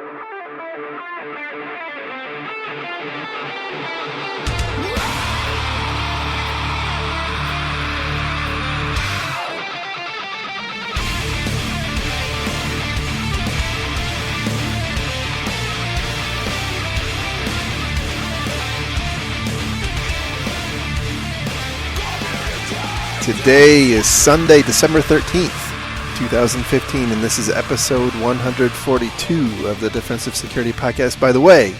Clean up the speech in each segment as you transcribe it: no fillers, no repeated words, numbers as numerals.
Today is Sunday, December 13th, 2015, and this is episode 142 of the Defensive Security Podcast. By the way,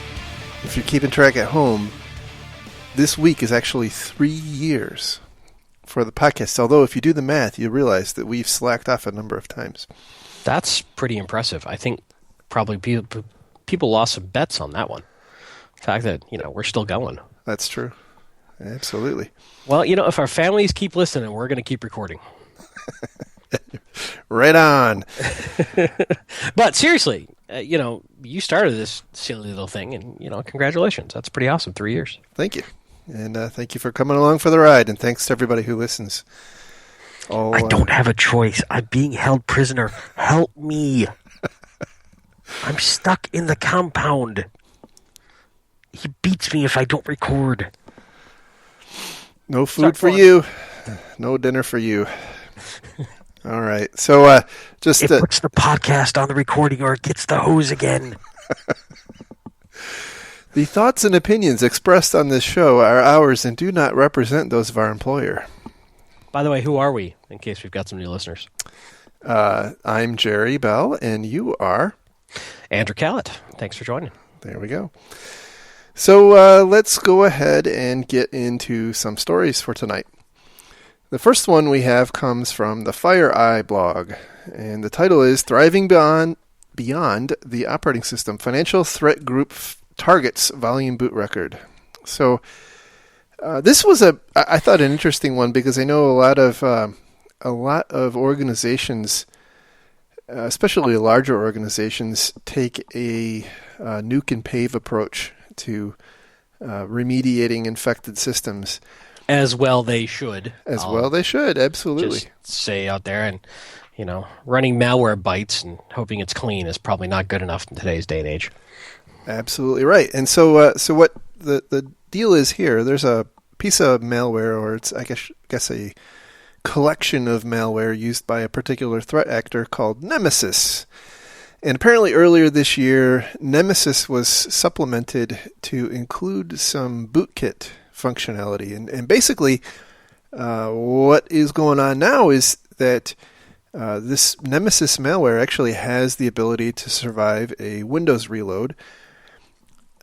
if you're keeping track at home, this week is actually 3 years for the podcast, although if you do the math, you realize that we've slacked off a number of times. That's pretty impressive. I think probably people lost some bets on that one. The fact that, we're still going. That's true. Absolutely. Well, if our families keep listening, we're going to keep recording. Right on. But seriously, you started this silly little thing, and, congratulations. That's pretty awesome. 3 years. Thank you. And thank you for coming along for the ride, and thanks to everybody who listens. I don't have a choice. I'm being held prisoner. Help me. I'm stuck in the compound. He beats me if I don't record. No food for you. No dinner for you. All right. So it puts the podcast on the recording or it gets the hose again. The thoughts and opinions expressed on this show are ours and do not represent those of our employer. By the way, who are we, in case we've got some new listeners? I'm Jerry Bell, and you are? Andrew Callett. Thanks for joining. There we go. So let's go ahead and get into some stories for tonight. The first one we have comes from the FireEye blog, and the title is Thriving Beyond the Operating System, Financial Threat Group Targets Volume Boot Record. So this was I thought an interesting one because I know a lot of organizations, especially larger organizations, take a nuke and pave approach to remediating infected systems. As well they should. Well they should, absolutely. Just say out there, and, running malware bytes and hoping it's clean is probably not good enough in today's day and age. Absolutely right. And so what the deal is here, there's a piece of malware, or it's, I guess a collection of malware used by a particular threat actor called Nemesis. And apparently earlier this year, Nemesis was supplemented to include some bootkit functionality. And basically, what is going on now is that this Nemesis malware actually has the ability to survive a Windows reload.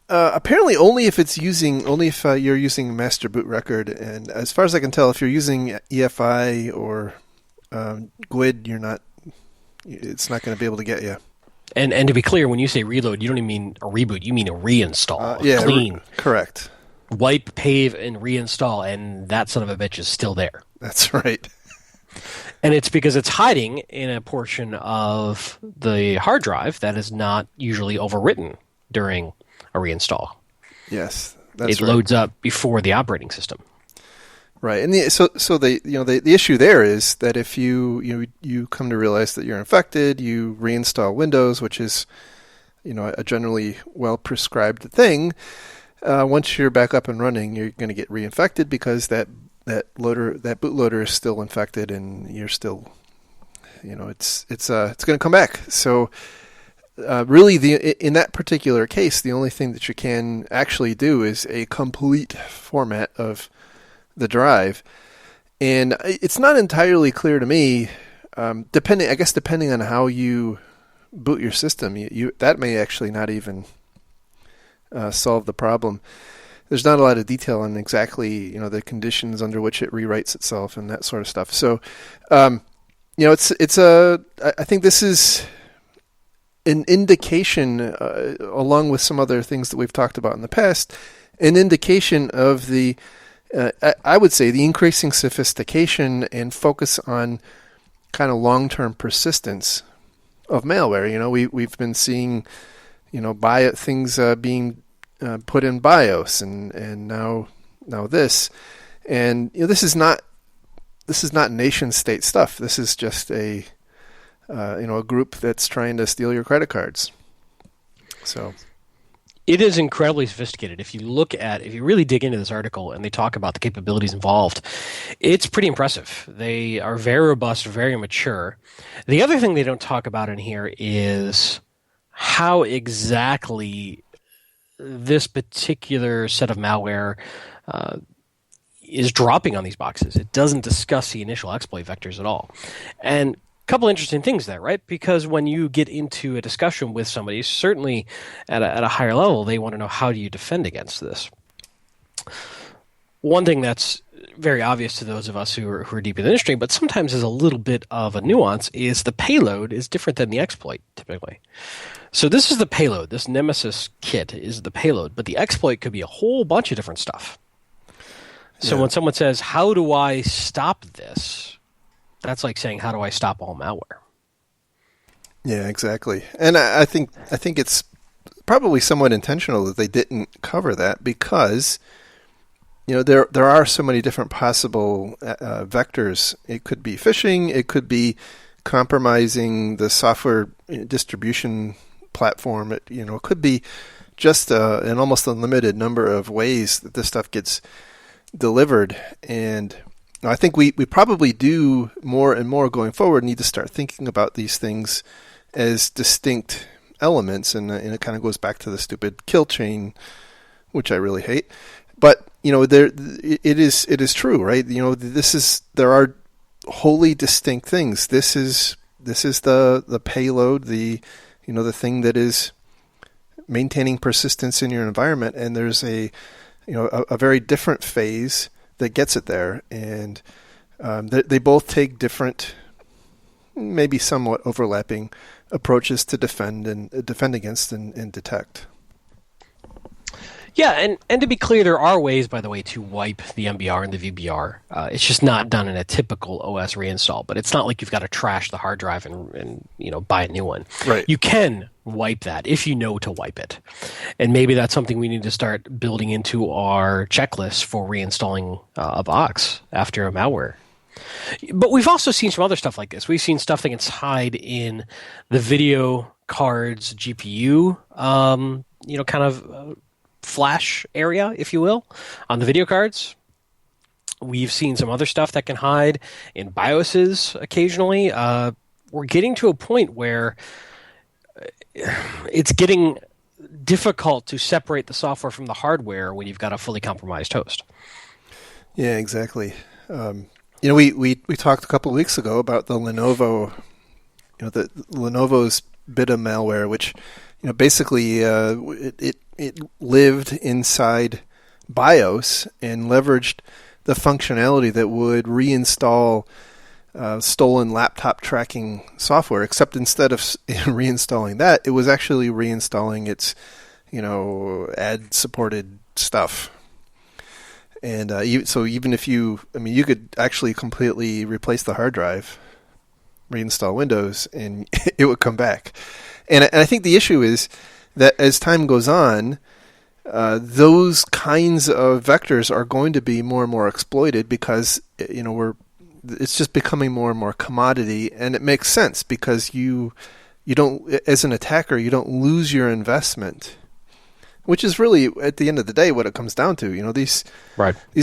Apparently only if you're using master boot record. And as far as I can tell, if you're using EFI or GUID, it's not going to be able to get you. And to be clear, when you say reload, you don't even mean a reboot. You mean a reinstall. Clean. Correct. Wipe, pave, and reinstall, and that son of a bitch is still there. That's right. And it's because it's hiding in a portion of the hard drive that is not usually overwritten during a reinstall. Yes, that's right. It loads up before the operating system. Right, and the issue there is that if you come to realize that you're infected, you reinstall Windows, which is a generally well prescribed thing. Once you're back up and running, you're going to get reinfected because that bootloader is still infected, and you're still, it's going to come back. So really, in that particular case, the only thing that you can actually do is a complete format of the drive, and it's not entirely clear to me. Depending on how you boot your system, that may actually not even solve the problem. There's not a lot of detail on exactly the conditions under which it rewrites itself and that sort of stuff. So, I think this is an indication, along with some other things that we've talked about in the past, an indication of the I would say the increasing sophistication and focus on kind of long-term persistence of malware. We've been seeing, things being put in BIOS, and now this, and this is not nation state stuff. This is just a group that's trying to steal your credit cards. So it is incredibly sophisticated. If you really dig into this article and they talk about the capabilities involved, it's pretty impressive. They are very robust, very mature. The other thing they don't talk about in here is how exactly this particular set of malware is dropping on these boxes. It doesn't discuss the initial exploit vectors at all. And couple interesting things there, right? Because when you get into a discussion with somebody, certainly at a higher level, they want to know, how do you defend against this? One thing that's very obvious to those of us who are deep in the industry, but sometimes is a little bit of a nuance, is the payload is different than the exploit, typically. So this is the payload. This Nemesis kit is the payload, but the exploit could be a whole bunch of different stuff. So when someone says, how do I stop this? That's like saying, how do I stop all malware? Yeah, exactly. And I think it's probably somewhat intentional that they didn't cover that, because there are so many different possible vectors. It could be phishing. It could be compromising the software distribution platform. It could be just an almost unlimited number of ways that this stuff gets delivered. And I think we probably do more and more going forward need to start thinking about these things as distinct elements, and it kind of goes back to the stupid kill chain, which I really hate. But it is true, right? There are wholly distinct things. This is the payload, the thing that is maintaining persistence in your environment, and there's a very different phase that gets it there, and they both take different, maybe somewhat overlapping approaches to defend against and detect. Yeah, and to be clear, there are ways, by the way, to wipe the MBR and the VBR. It's just not done in a typical OS reinstall. But it's not like you've got to trash the hard drive and buy a new one. Right. You can wipe that if you know to wipe it, and maybe that's something we need to start building into our checklist for reinstalling a box after a malware. But we've also seen some other stuff like this. We've seen stuff that gets hide in the video card's GPU, kind of flash area, if you will, on the video cards. We've seen some other stuff that can hide in BIOSes occasionally. We're getting to a point where it's getting difficult to separate the software from the hardware when you've got a fully compromised host. Yeah, exactly. We talked a couple of weeks ago about the Lenovo, the Lenovo's bit of malware, which basically it lived inside BIOS and leveraged the functionality that would reinstall stolen laptop tracking software, except instead of reinstalling that, it was actually reinstalling its ad-supported stuff. And so even if you could actually completely replace the hard drive, reinstall Windows, and it would come back. And I think the issue is that as time goes on, those kinds of vectors are going to be more and more exploited, because it's just becoming more and more commodity, and it makes sense because you don't, as an attacker, you don't lose your investment, which is really at the end of the day what it comes down to. These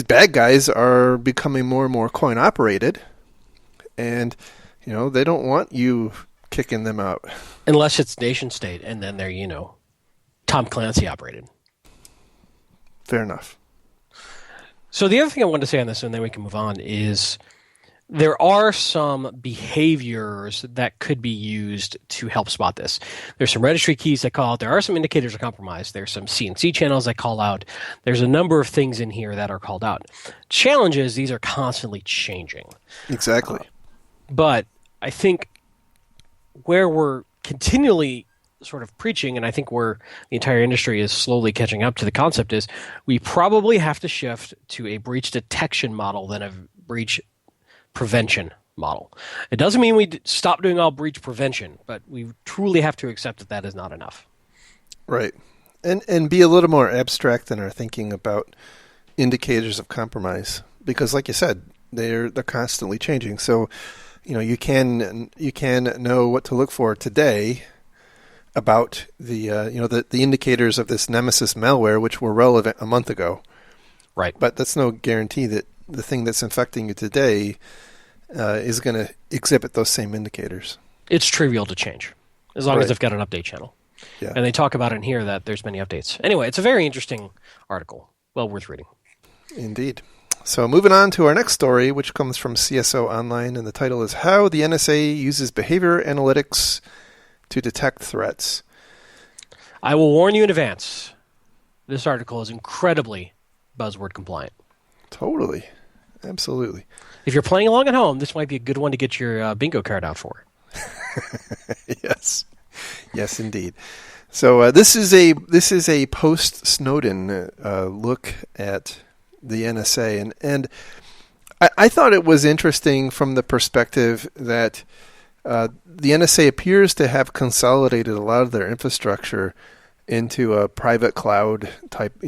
bad guys are becoming more and more coin operated, and they don't want you kicking them out unless it's nation state, and then they're Tom Clancy operated. Fair enough. So the other thing I wanted to say on this, and then we can move on, is there are some behaviors that could be used to help spot this. There's some registry keys that call out. There are some indicators of compromise. There's some CNC channels that call out. There's a number of things in here that are called out. Challenge is these are constantly changing. Exactly. But I think where we're continually sort of preaching, and I think where the entire industry is slowly catching up to the concept, is we probably have to shift to a breach detection model than a breach prevention model. It doesn't mean we stop doing all breach prevention, but we truly have to accept that that is not enough. Right. And be a little more abstract in our thinking about indicators of compromise, because like you said, they're constantly changing. So, you can know what to look for today about the the indicators of this Nemesis malware, which were relevant a month ago. Right. But that's no guarantee that the thing that's infecting you today is going to exhibit those same indicators. It's trivial to change, as long as they've got an update channel. Yeah. And they talk about in here that there's many updates. Anyway, it's a very interesting article. Well worth reading. Indeed. So moving on to our next story, which comes from CSO Online, and the title is How the NSA Uses Behavior Analytics to Detect Threats. I will warn you in advance. This article is incredibly buzzword compliant. Totally. Absolutely. If you're playing along at home, this might be a good one to get your bingo card out for. Yes. Yes, indeed. So this is a post-Snowden look at the NSA, and I thought it was interesting from the perspective that the NSA appears to have consolidated a lot of their infrastructure into a private cloud type,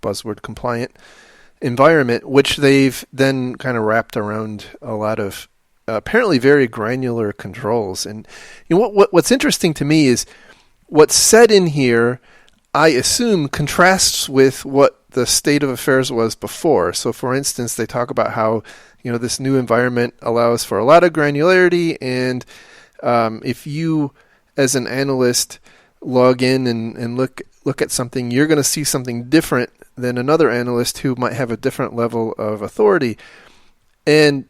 buzzword compliant environment, which they've then kind of wrapped around a lot of apparently very granular controls. And what's interesting to me is what's said in here, I assume, contrasts with what the state of affairs was before. So, for instance, they talk about how this new environment allows for a lot of granularity, and if you, as an analyst, log in and look at something, you're going to see something different than another analyst who might have a different level of authority, and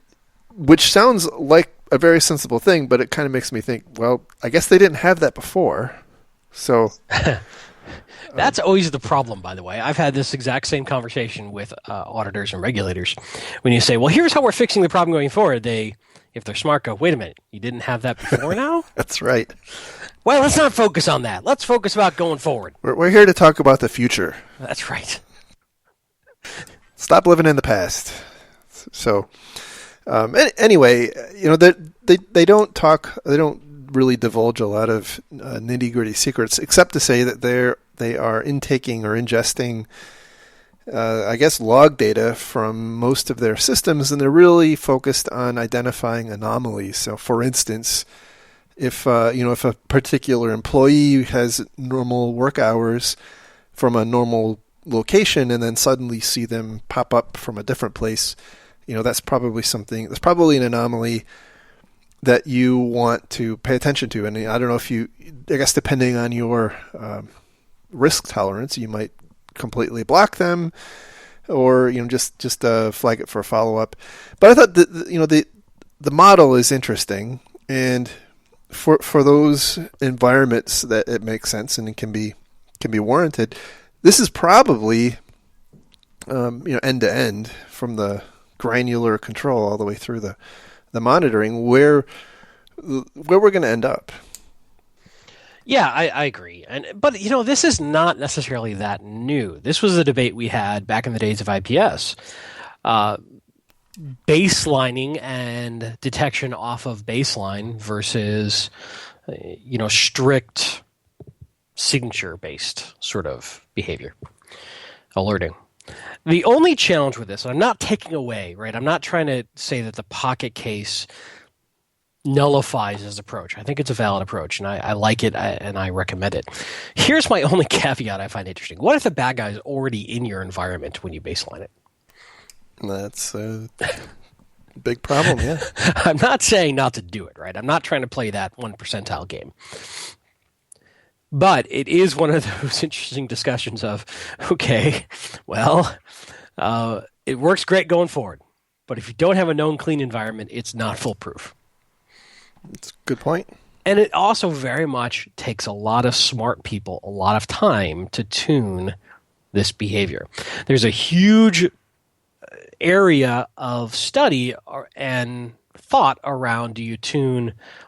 which sounds like a very sensible thing, but it kind of makes me think, well, I guess they didn't have that before. So that's always the problem, by the way. I've had this exact same conversation with auditors and regulators. When you say, well, here's how we're fixing the problem going forward, if they're smart, go, wait a minute, you didn't have that before now? That's right. Well, let's not focus on that. Let's focus about going forward. We're here to talk about the future. That's right. Stop living in the past. So, anyway, they don't really divulge a lot of nitty-gritty secrets, except to say that they are intaking or ingesting, I guess, log data from most of their systems, and they're really focused on identifying anomalies. So, for instance, if a particular employee has normal work hours from a normal location, and then suddenly see them pop up from a different place, that's probably an anomaly that you want to pay attention to. And I don't know I guess depending on your risk tolerance, you might completely block them, or just flag it for a follow up. But I thought that the model is interesting, and for those environments that it makes sense and it can be warranted. This is probably end to end, from the granular control all the way through the monitoring, where we're going to end up. Yeah, I agree. But this is not necessarily that new. This was a debate we had back in the days of IPS. Baselining and detection off of baseline versus strict signature-based sort of behavior, alerting. The only challenge with this, and I'm not taking away, right? I'm not trying to say that the Pocket case nullifies this approach. I think it's a valid approach, and I like it, and I recommend it. Here's my only caveat I find interesting. What if the bad guy is already in your environment when you baseline it? That's a big problem, yeah. I'm not saying not to do it, right? I'm not trying to play that 1 percentile game. But it is one of those interesting discussions of, okay, well, it works great going forward. But if you don't have a known clean environment, it's not foolproof. That's a good point. And it also very much takes a lot of smart people a lot of time to tune this behavior. There's a huge area of study and thought around,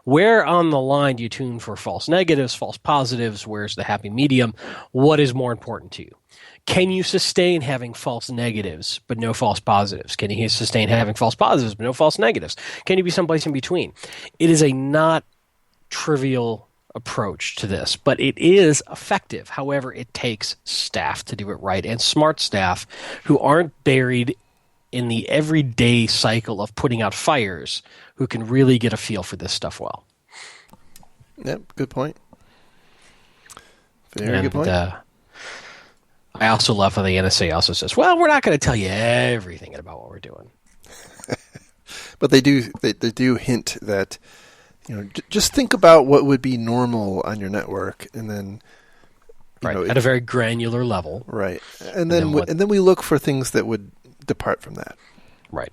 where on the line do you tune for false negatives, false positives, where's the happy medium, what is more important to you? Can you sustain having false negatives but no false positives? Can you sustain having false positives but no false negatives? Can you be someplace in between? It is a not trivial approach to this, but it is effective. However, it takes staff to do it right, and smart staff who aren't buried in the everyday cycle of putting out fires, who can really get a feel for this stuff well. Yep, good point. Very good point. I also love how the NSA also says, well, we're not going to tell you everything about what we're doing. But they do hint that, just think about what would be normal on your network, and then at a very granular level. Right. And then we look for things that would depart from that. Right.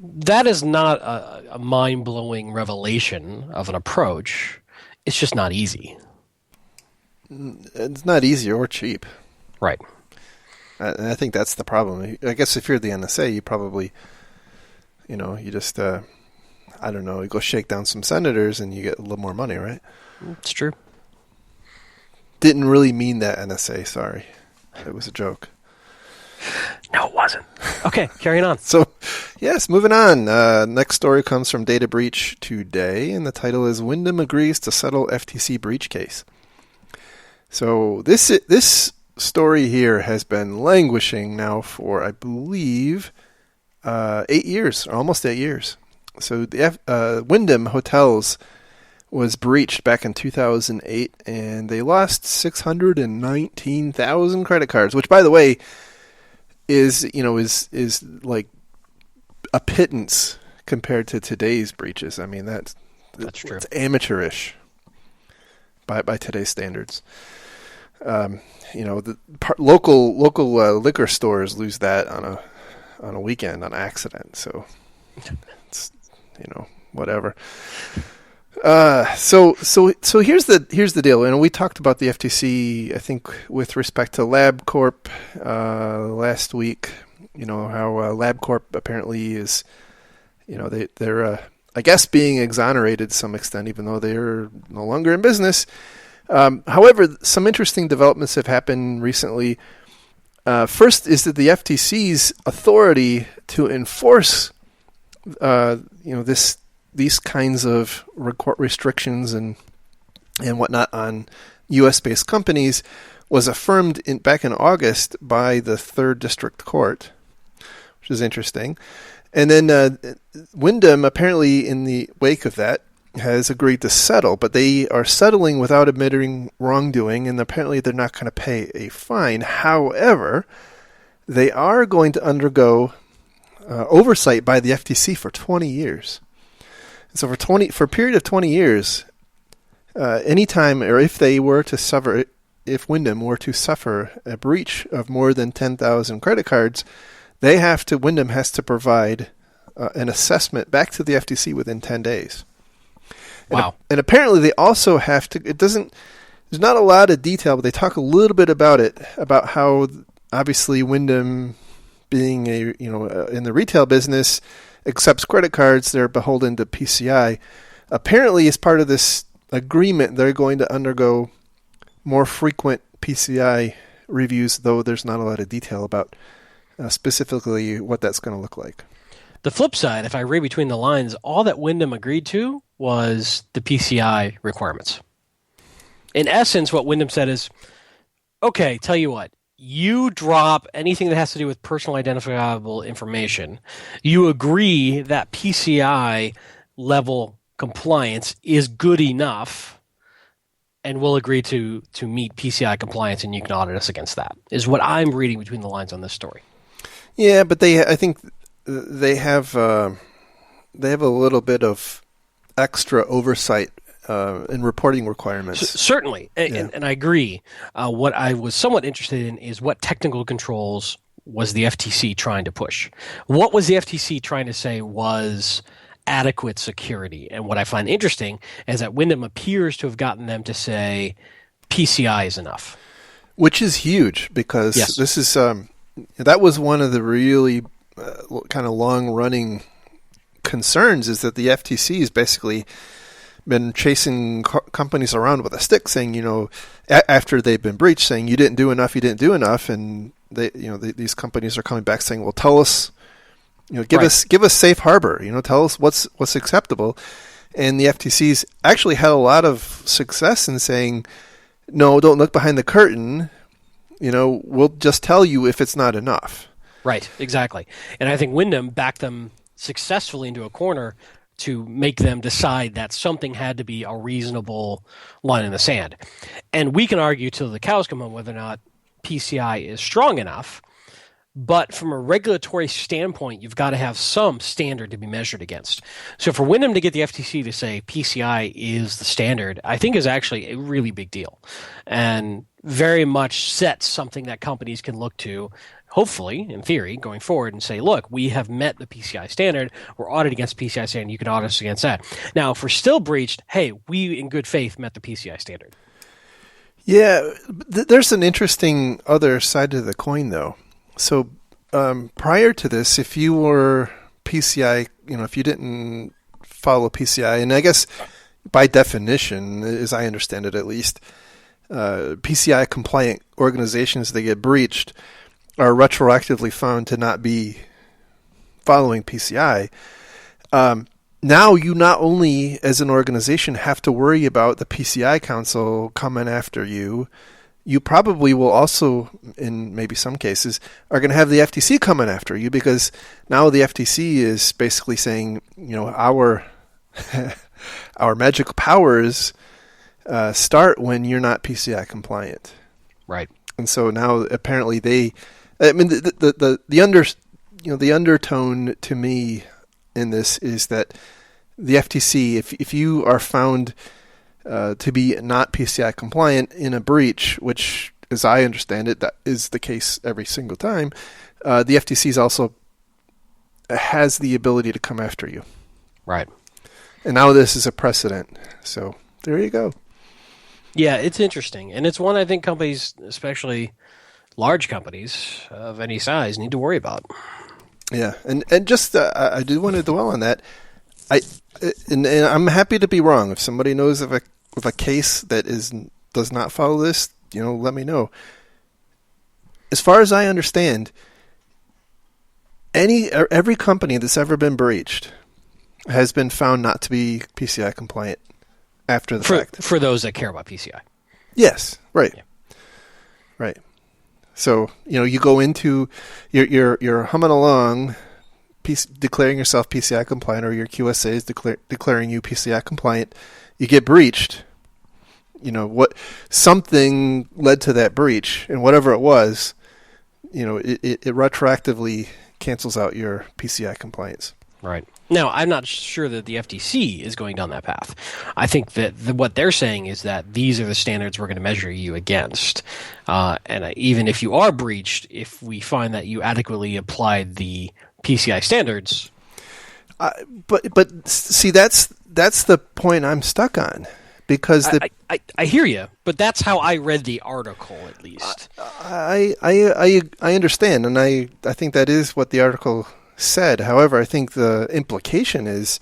That is not a mind-blowing revelation of an approach. It's just not easy. It's not easy or cheap. Right. And I think that's the problem. I guess if you're the NSA, you probably, you just, I don't know, you go shake down some senators and you get a little more money, right? It's true. Didn't really mean that, NSA, sorry. It was a joke. No, it wasn't. Okay, carrying on. So, yes, moving on. Next story comes from Data Breach Today, and the title is Wyndham Agrees to Settle FTC Breach Case. So this story here has been languishing now for, I believe, 8 years, or almost 8 years. So the Wyndham Hotels was breached back in 2008, and they lost 619,000 credit cards, which, by the way, is like a pittance compared to today's breaches. I mean, that's true. It's amateurish by today's standards. The local liquor stores lose that on a weekend on accident. So it's whatever. So here's the deal. And we talked about the FTC, I think, with respect to LabCorp last week. How LabCorp apparently is, they're I guess being exonerated to some extent, even though they're no longer in business. However, some interesting developments have happened recently. First is that the FTC's authority to enforce, these kinds of restrictions and whatnot on U.S.-based companies was affirmed back in August by the Third District Court, which is interesting. And then Wyndham, apparently in the wake of that, has agreed to settle, but they are settling without admitting wrongdoing, and apparently they're not going to pay a fine. However, they are going to undergo oversight by the FTC for 20 years. So for a period of 20 years, anytime, or if Wyndham were to suffer a breach of more than 10,000 credit cards, Wyndham has to provide an assessment back to the FTC within 10 days. Wow. And apparently they also have to, there's not a lot of detail, but they talk a little bit about it, about how obviously Wyndham, being in the retail business, accepts credit cards. They're beholden to PCI. Apparently, as part of this agreement, they're going to undergo more frequent PCI reviews, though there's not a lot of detail about specifically what that's going to look like. The flip side, if I read between the lines, all that Wyndham agreed to was the PCI requirements. In essence, what Wyndham said is, okay, tell you what, you drop anything that has to do with personal identifiable information. You agree that PCI level compliance is good enough, and we'll agree to meet PCI compliance, and you can audit us against that, is what I'm reading between the lines on this story. Yeah, but I think they have a little bit of extra oversight and reporting requirements. Certainly, and I agree. What I was somewhat interested in is what technical controls was the FTC trying to push? What was the FTC trying to say was adequate security? And what I find interesting is that Wyndham appears to have gotten them to say PCI is enough. Which is huge, because this is that was one of the really kind of long-running concerns, is that the FTC has basically been chasing companies around with a stick, saying, after they've been breached, saying you didn't do enough, and these companies are coming back saying, well, tell us, give us safe harbor, tell us what's acceptable, and the FTC's actually had a lot of success in saying, no, don't look behind the curtain, we'll just tell you if it's not enough. Right, exactly. And I think Wyndham backed them successfully into a corner to make them decide that something had to be a reasonable line in the sand. And we can argue till the cows come home whether or not PCI is strong enough. But from a regulatory standpoint, you've got to have some standard to be measured against. So for Wyndham to get the FTC to say PCI is the standard, I think is actually a really big deal, and very much sets something that companies can look to, hopefully, in theory, going forward and say, look, we have met the PCI standard. We're audited against the PCI standard. You can audit us against that. Now, if we're still breached, hey, we in good faith met the PCI standard. Yeah, there's an interesting other side to the coin, though. So prior to this, if you were PCI, if you didn't follow PCI, and I guess by definition, as I understand it at least, PCI compliant organizations that get breached are retroactively found to not be following PCI. Now you not only as an organization have to worry about the PCI Council coming after you, you probably will also, in maybe some cases, are going to have the FTC coming after you, because now the FTC is basically saying, our magical powers start when you're not PCI compliant. Right. And so now apparently the undertone to me in this is that the FTC, if you are found to be not PCI compliant in a breach, which, as I understand it, that is the case every single time, the FTC also has the ability to come after you. Right. And now this is a precedent. So there you go. Yeah, it's interesting. And it's one I think companies, especially large companies of any size, need to worry about. Yeah, and just I do want to dwell on that. And I'm happy to be wrong. If somebody knows of a case that does not follow this, let me know. As far as I understand, every company that's ever been breached has been found not to be PCI compliant after the fact. For those that care about PCI. Yes, right. Yeah. Right. So, you go into you're humming along, declaring yourself PCI compliant, or your QSA is declaring you PCI compliant. You get breached. Something led to that breach, and whatever it was, it retroactively cancels out your PCI compliance. Right. Now, I'm not sure that the FTC is going down that path. I think that what they're saying is that these are the standards we're going to measure you against. And even if you are breached, if we find that you adequately applied the PCI standards. But see, that's the point I'm stuck on. Because I hear you, but that's how I read the article, at least. I understand, and I think that is what the article said. However, I think the implication is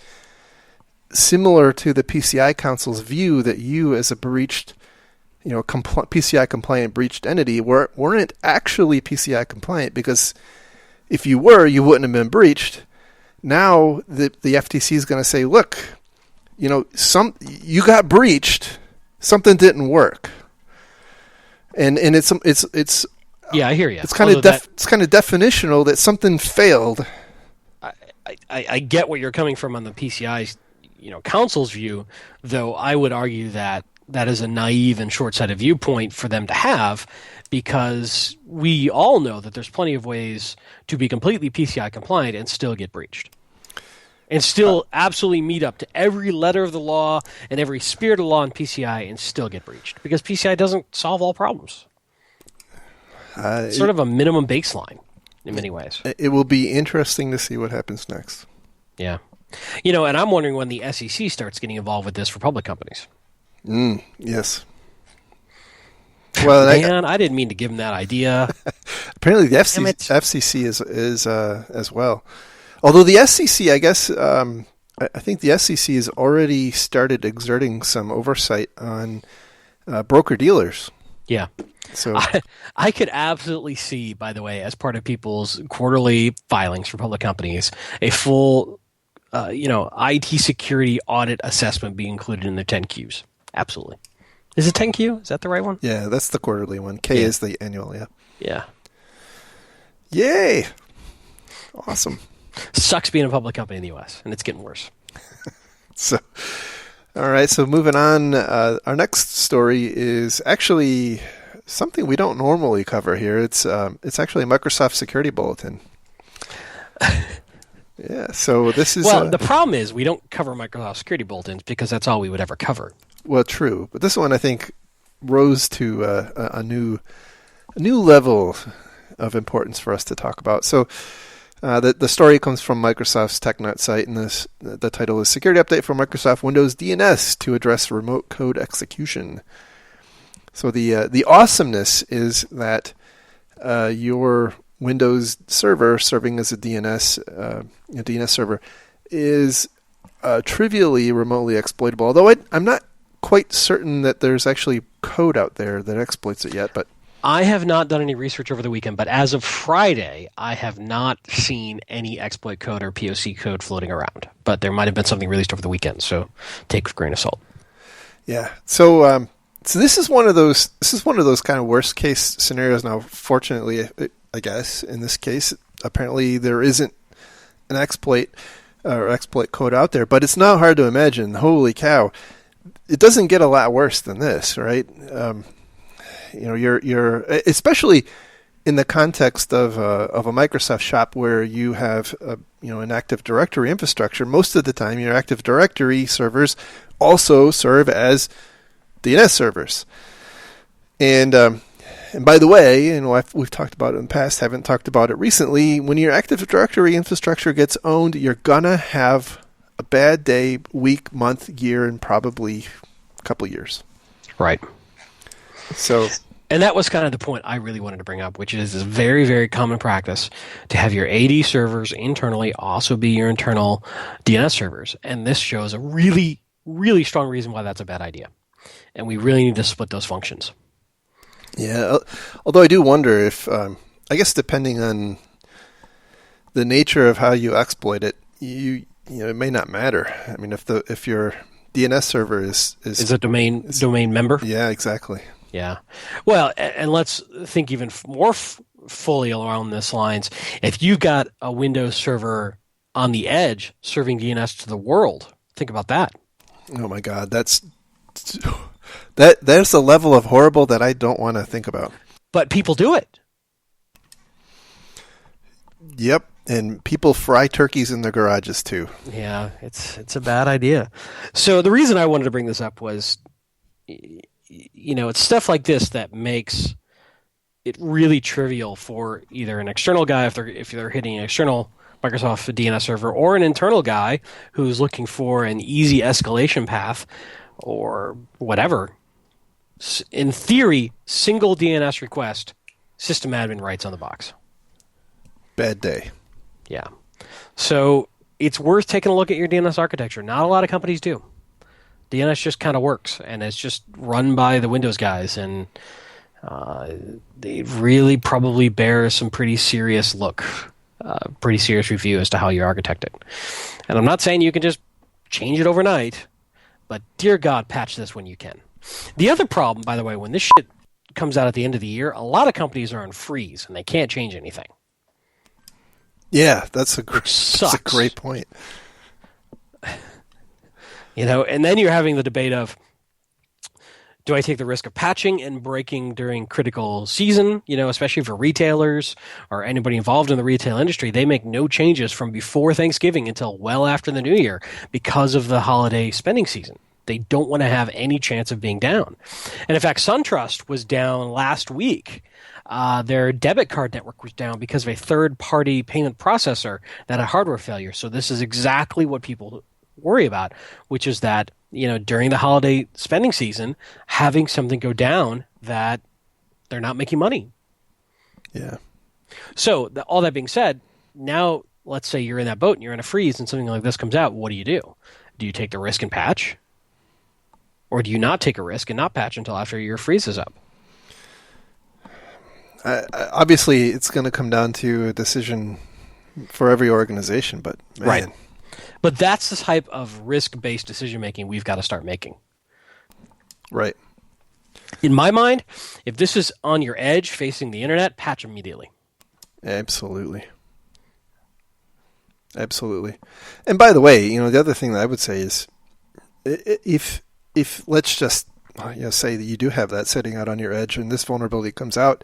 similar to the PCI Council's view that you, as a breached, PCI compliant breached entity, weren't actually PCI compliant, because if you were, you wouldn't have been breached. Now the FTC is going to say, look, you got breached, something didn't work, and it's yeah, I hear you. It's kind of definitional that something failed. I get where you're coming from on the PCI, Council's view, though I would argue that is a naive and short-sighted viewpoint for them to have, because we all know that there's plenty of ways to be completely PCI compliant and still get breached. And still absolutely meet up to every letter of the law and every spirit of the law in PCI and still get breached. Because PCI doesn't solve all problems. It's sort of a minimum baseline in many ways. It will be interesting to see what happens next. Yeah. And I'm wondering when the SEC starts getting involved with this for public companies. Yes. Well, I didn't mean to give them that idea. Apparently the FCC is as well. Although the SEC, I guess, I think the SEC has already started exerting some oversight on broker-dealers. Yeah. So I could absolutely see, by the way, as part of people's quarterly filings for public companies, a full, IT security audit assessment being included in their 10Qs. Absolutely. Is it 10Q? Is that the right one? Yeah, that's the quarterly one. K is the annual, yeah. Yeah. Yay! Awesome. Sucks being a public company in the U.S., and it's getting worse. So, all right. So moving on, our next story is actually something we don't normally cover here. It's actually a Microsoft Security Bulletin. Yeah. So this is the problem is we don't cover Microsoft Security Bulletins because that's all we would ever cover. Well, true, but this one I think rose to a new level of importance for us to talk about. So. The story comes from Microsoft's TechNet site, and the title is Security Update for Microsoft Windows DNS to Address Remote Code Execution. So the awesomeness is that your Windows server serving as a DNS server is trivially remotely exploitable, although I'm not quite certain that there's actually code out there that exploits it yet, but I have not done any research over the weekend, but as of Friday, I have not seen any exploit code or POC code floating around. But there might have been something released over the weekend, so take with a grain of salt. Yeah. So this is one of those kind of worst case scenarios. Now, fortunately, I guess in this case, apparently there isn't an exploit or exploit code out there, but it's not hard to imagine. Holy cow! It doesn't get a lot worse than this, right? You're especially in the context of a Microsoft shop where you have an Active Directory infrastructure. Most of the time, your Active Directory servers also serve as DNS servers. And by the way, we've talked about it in the past, haven't talked about it recently. When your Active Directory infrastructure gets owned, you're gonna have a bad day, week, month, year, and probably a couple years. Right. And that was kind of the point I really wanted to bring up, which is a very, very common practice to have your AD servers internally also be your internal DNS servers. And this shows a really, really strong reason why that's a bad idea. And we really need to split those functions. Yeah, although I do wonder if, I guess depending on the nature of how you exploit it, it may not matter. I mean, if your DNS server is a domain member. Yeah, exactly. Yeah. Well, and let's think even more fully along this lines. If you've got a Windows server on the edge serving DNS to the world, think about that. Oh my God, that's a level of horrible that I don't want to think about. But people do it. Yep. And people fry turkeys in their garages too. Yeah, it's a bad idea. So the reason I wanted to bring this up was, it's stuff like this that makes it really trivial for either an external guy if they're hitting an external Microsoft DNS server, or an internal guy who's looking for an easy escalation path or whatever. In theory, single DNS request, system admin rights on the box. Bad day. Yeah. So it's worth taking a look at your DNS architecture. Not a lot of companies do. DNS just kind of works, and it's just run by the Windows guys, and they really probably bear some pretty serious review as to how you architect it. And I'm not saying you can just change it overnight, but dear God, patch this when you can. The other problem, by the way, when this shit comes out at the end of the year, a lot of companies are on freeze, and they can't change anything. Yeah, that's a great point. And then you're having the debate of, do I take the risk of patching and breaking during critical season, especially for retailers or anybody involved in the retail industry? They make no changes from before Thanksgiving until well after the new year because of the holiday spending season. They don't want to have any chance of being down. And in fact, SunTrust was down last week. Their debit card network was down because of a third-party payment processor that had hardware failure. So this is exactly what people worry about, which is that during the holiday spending season, having something go down that they're not making money. Yeah. So all that being said, now let's say you're in that boat and you're in a freeze and something like this comes out. What do? Do you take the risk and patch? Or do you not take a risk and not patch until after your freeze is up? Obviously, it's going to come down to a decision for every organization, but man. Right. But that's the type of risk-based decision-making we've got to start making. Right. In my mind, if this is on your edge facing the internet, patch immediately. Absolutely. Absolutely. And by the way, the other thing that I would say is, if let's just say that you do have that sitting out on your edge, and this vulnerability comes out,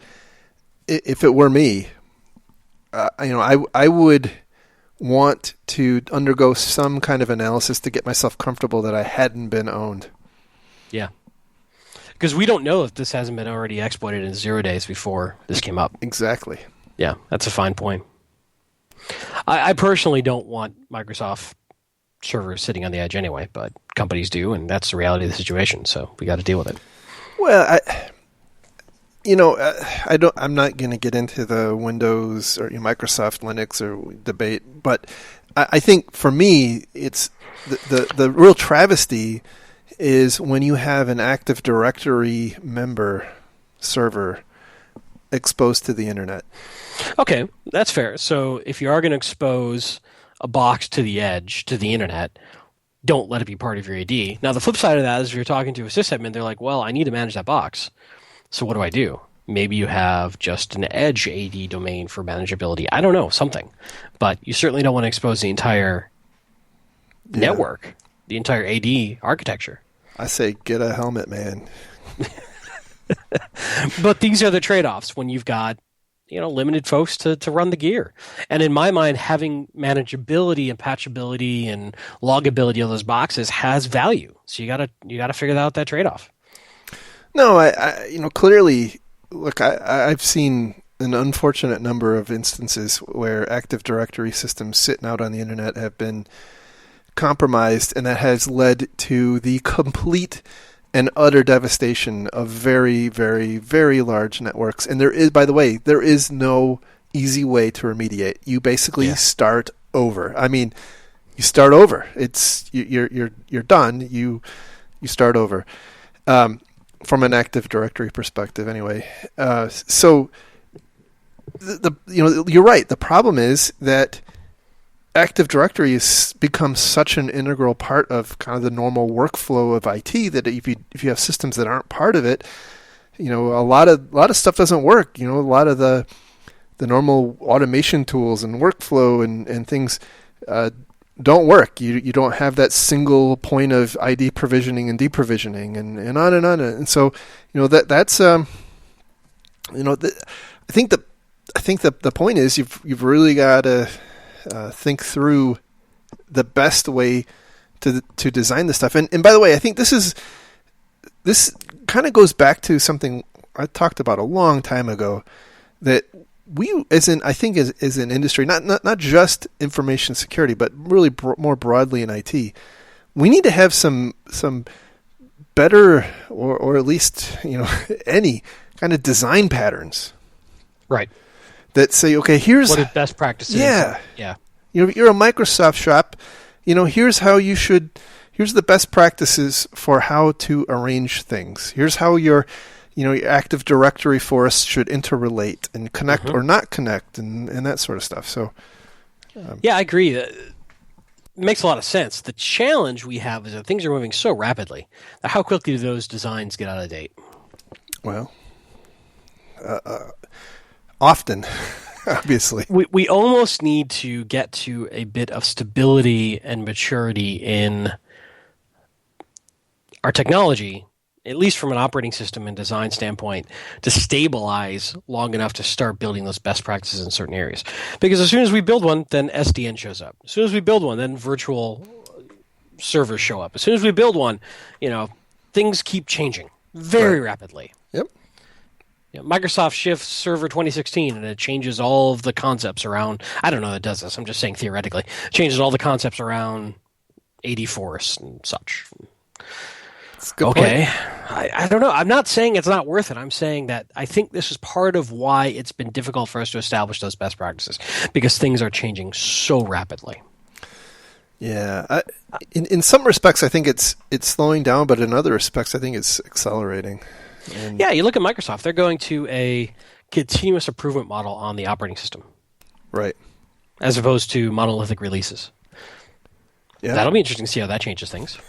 if it were me, I would want to undergo some kind of analysis to get myself comfortable that I hadn't been owned. Yeah. Because we don't know if this hasn't been already exploited in 0 days before this came up. Exactly. Yeah, that's a fine point. I personally don't want Microsoft servers sitting on the edge anyway, but companies do, and that's the reality of the situation, so we got to deal with it. Well, I'm not going to get into the Windows or Microsoft Linux or debate, but I think for me, it's the real travesty is when you have an Active Directory member server exposed to the internet. Okay, that's fair. So if you are going to expose a box to the edge, to the internet, don't let it be part of your AD. Now, the flip side of that is if you're talking to a sysadmin, they're like, well, I need to manage that box. So what do? Maybe you have just an edge AD domain for manageability. I don't know, something. But you certainly don't want to expose the entire network, the entire AD architecture. I say get a helmet, man. But these are the trade-offs when you've got limited folks to run the gear. And in my mind, having manageability and patchability and loggability of those boxes has value. So you gotta figure out that trade-off. No, I clearly, look, I've seen an unfortunate number of instances where Active Directory systems sitting out on the internet have been compromised, and that has led to the complete and utter devastation of very, very, very large networks. And there is no easy way to remediate. You basically start over. I mean, you start over. It's you're done. You start over. From an Active Directory perspective, anyway. So you're right. The problem is that Active Directory has become such an integral part of kind of the normal workflow of IT that if you have systems that aren't part of it, a lot of stuff doesn't work. A lot of the normal automation tools and workflow and things don't work. You don't have that single point of ID provisioning and deprovisioning and on and on. And so that's I think the point is you've really got to think through the best way to design this stuff. And by the way, I think this kind of goes back to something I talked about a long time ago, that we, as an industry, not just information security, but really more broadly in IT, we need to have some better, or at least any kind of design patterns, right? That say, okay, here's what are best practices. Yeah. You're a Microsoft shop. Here's how you should. Here's the best practices for how to arrange things. Here's how your Active Directory for us should interrelate and connect or not connect and that sort of stuff. So, I agree. It makes a lot of sense. The challenge we have is that things are moving so rapidly. How quickly do those designs get out of date? Well, often, obviously. We almost need to get to a bit of stability and maturity in our technology, at least from an operating system and design standpoint, to stabilize long enough to start building those best practices in certain areas. Because as soon as we build one, then SDN shows up. As soon as we build one, then virtual servers show up. As soon as we build one, things keep changing very rapidly. Yep. Microsoft shifts Server 2016 and it changes all of the concepts around. I don't know that it does this. I'm just saying theoretically. It changes all the concepts around AD Force and such. That's a good point. I don't know. I'm not saying it's not worth it. I'm saying that I think this is part of why it's been difficult for us to establish those best practices, because things are changing so rapidly. Yeah. In some respects, I think it's slowing down, but in other respects, I think it's accelerating. And you look at Microsoft. They're going to a continuous improvement model on the operating system. Right. As opposed to monolithic releases. Yeah. That'll be interesting to see how that changes things.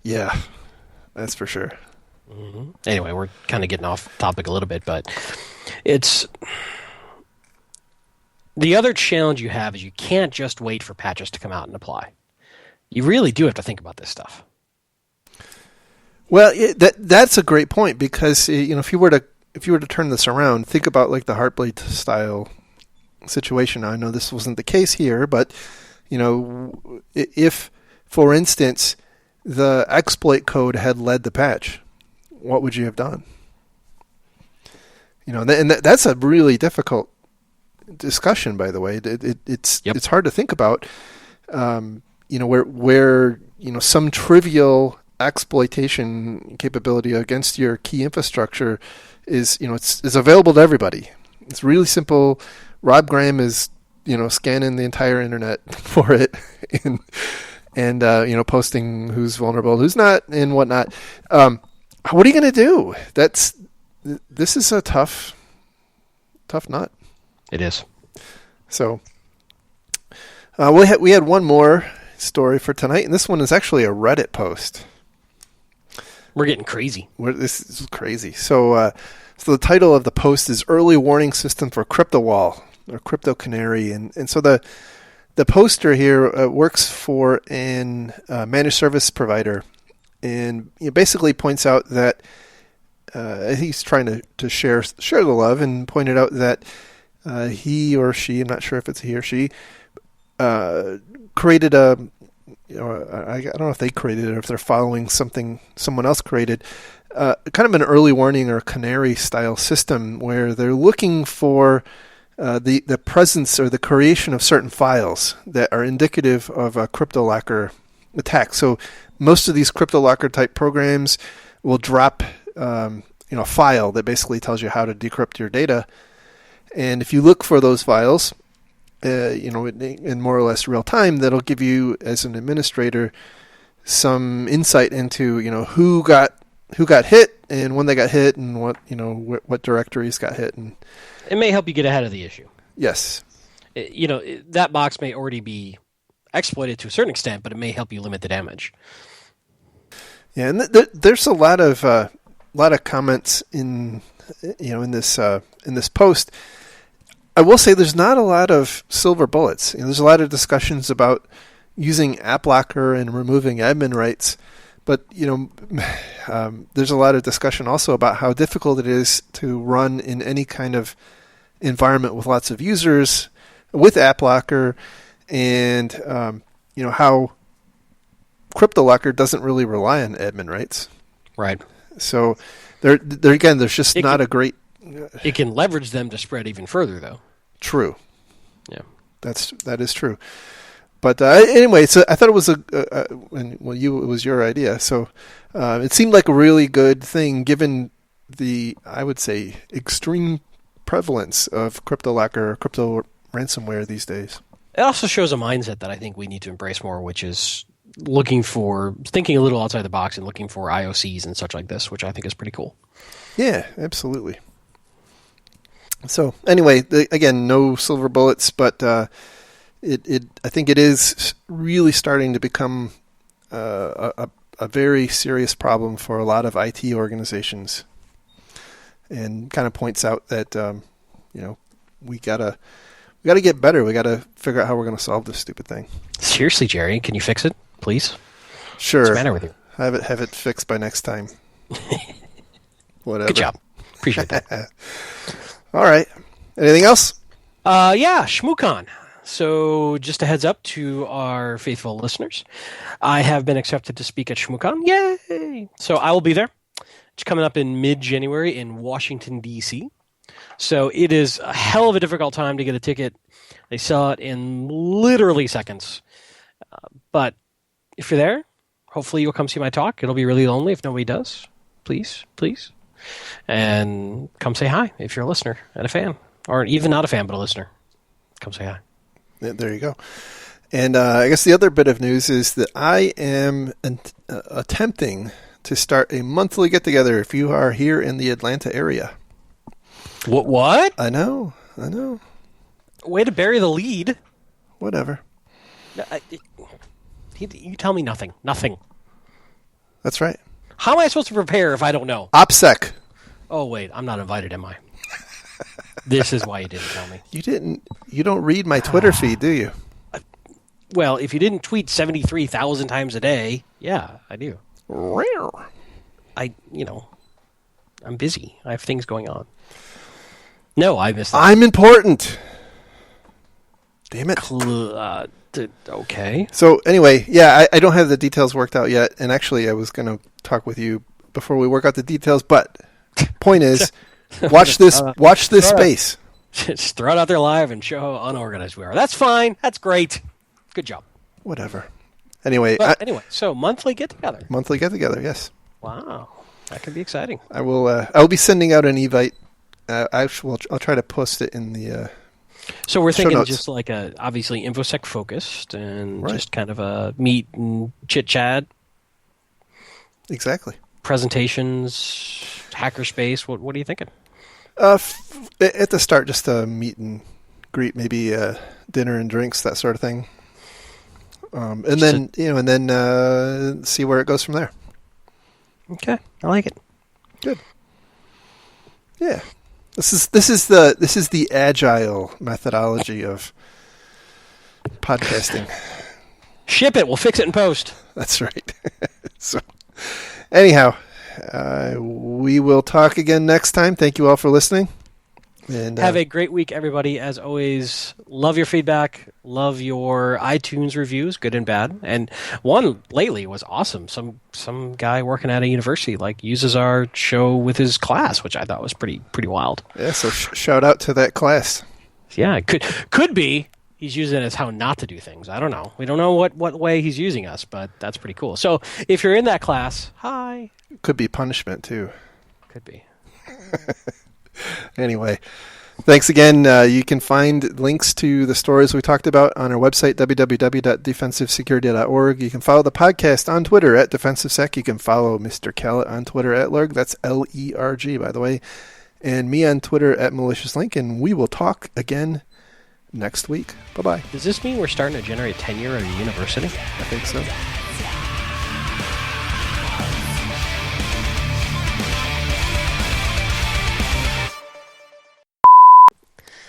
Yeah, that's for sure. Mm-hmm. Anyway, we're kind of getting off topic a little bit, but it's The other challenge you have is you can't just wait for patches to come out and apply. You really do have to think about this stuff. Well, that's a great point, because if you were to turn this around, think about like the Heartbleed style situation. Now, I know this wasn't the case here, but if, for instance, the exploit code had led the patch, what would you have done? And that's a really difficult discussion, by the way. It's hard to think about. Where some trivial exploitation capability against your key infrastructure is available to everybody. It's really simple. Rob Graham is scanning the entire internet for it and posting who's vulnerable, who's not, and whatnot. What are you going to do? This is a tough nut. It is. So we had one more story for tonight, and this one is actually a Reddit post. We're getting crazy. This is crazy. So the title of the post is "Early Warning System for CryptoWall" or Crypto Canary, and so the poster here works for an managed service provider, and basically points out that he's trying to share the love, and pointed out that he or she, I'm not sure if it's he or she, created I don't know if they created it or if they're following something someone else created, kind of an early warning or canary style system where they're looking for the presence or the creation of certain files that are indicative of a CryptoLocker attack. So most of these CryptoLocker type programs will drop a file that basically tells you how to decrypt your data. And if you look for those files, in more or less real time, that'll give you, as an administrator, some insight into who got hit and when they got hit, and what directories got hit, and it may help you get ahead of the issue. Yes, that box may already be exploited to a certain extent, but it may help you limit the damage. Yeah, and there's a lot of comments in this post. I will say there's not a lot of silver bullets. There's a lot of discussions about using AppLocker and removing admin rights, but there's a lot of discussion also about how difficult it is to run in any kind of environment with lots of users with AppLocker, and how CryptoLocker doesn't really rely on admin rights. Right. So there again, there's just not a great. It can leverage them to spread even further, though. True. Yeah, that is true. But anyway, so I thought it was it was your idea. So it seemed like a really good thing, given the, I would say, extreme prevalence of CryptoLocker or crypto ransomware these days. It also shows a mindset that I think we need to embrace more, which is thinking a little outside the box and looking for IOCs and such like this, which I think is pretty cool. Yeah, absolutely. So anyway, again, no silver bullets, but I think it is really starting to become a very serious problem for a lot of IT organizations, and kind of points out that we gotta get better. We gotta figure out how we're going to solve this stupid thing. Seriously, Jerry, can you fix it, please? Sure. What's the matter with you? Have it fixed by next time. Whatever. Good job. Appreciate that. All right. Anything else? Yeah, ShmooCon. So just a heads up to our faithful listeners. I have been accepted to speak at ShmooCon. Yay! So I will be there. It's coming up in mid-January in Washington, D.C. So it is a hell of a difficult time to get a ticket. They sell it in literally seconds. But if you're there, hopefully you'll come see my talk. It'll be really lonely if nobody does. Please. And come say hi if you're a listener and a fan. Or even not a fan, but a listener. Come say hi. There you go. And I guess the other bit of news is that I am attempting to start a monthly get-together if you are here in the Atlanta area. What? I know. Way to bury the lead. Whatever. You tell me nothing. Nothing. That's right. How am I supposed to prepare if I don't know? OPSEC. Oh, wait. I'm not invited, am I? This is why you didn't tell me. You don't read my Twitter feed, do you? Well, if you didn't tweet 73,000 times a day, yeah, I do. I'm busy. I have things going on. No, I missed that. I'm important. Damn it. Okay. So anyway, yeah, I don't have the details worked out yet, and actually I was going to talk with you before we work out the details, but point is, watch this space. Just throw it out there live and show how unorganized we are. That's fine. That's great. Good job. Whatever. Anyway, so monthly get-together. Monthly get-together, yes. Wow. That can be exciting. I'll be sending out an invite. I'll try to post it in the So we're thinking just like obviously InfoSec focused and just kind of a meet and chit-chat. Exactly. Presentations, hackerspace. What are you thinking? At the start, just a meet and greet, maybe dinner and drinks, that sort of thing. And then see where it goes from there. Okay, I like it. Good. Yeah. This is the agile methodology of podcasting. Ship it. We'll fix it in post. That's right. So, anyhow, we will talk again next time. Thank you all for listening. And have a great week, everybody. As always, love your feedback. Love your iTunes reviews, good and bad. And one lately was awesome. Some guy working at a university uses our show with his class, which I thought was pretty wild. Yeah. So shout out to that class. Yeah, it could be he's using it as how not to do things. I don't know. We don't know what way he's using us, but that's pretty cool. So if you're in that class, hi. Could be punishment too. Could be. Anyway, thanks again. You can find links to the stories we talked about on our website, www.defensivesecurity.org. You can follow the podcast on Twitter at DefensiveSec. You can follow Mr. Callett on Twitter at Lerg. That's Lerg, by the way. And me on Twitter at MaliciousLink. And we will talk again next week. Bye-bye. Does this mean we're starting to generate tenure at a university? I think so.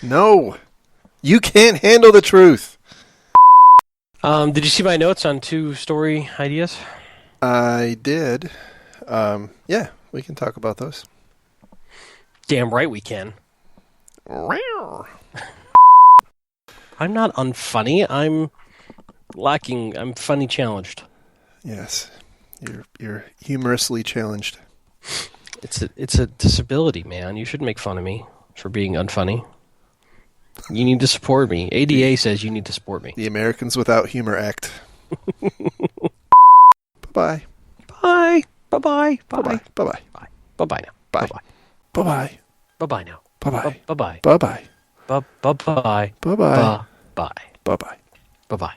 No, you can't handle the truth. Did you see my notes on 2 story ideas? I did. Yeah, we can talk about those. Damn right we can. I'm not unfunny. I'm funny challenged. Yes, you're humorously challenged. It's a disability, man. You shouldn't make fun of me for being unfunny. You need to support me. ADA says you need to support me. The Americans Without Humor Act. Bye-bye. Bye. Bye-bye. Bye-bye. Bye-bye. Bye. Bye-bye now. Bye. Bye-bye. Bye-bye now. Bye-bye. Bye-bye. Bye-bye. Bye-bye. Bye-bye. Bye-bye. Bye-bye. Bye-bye.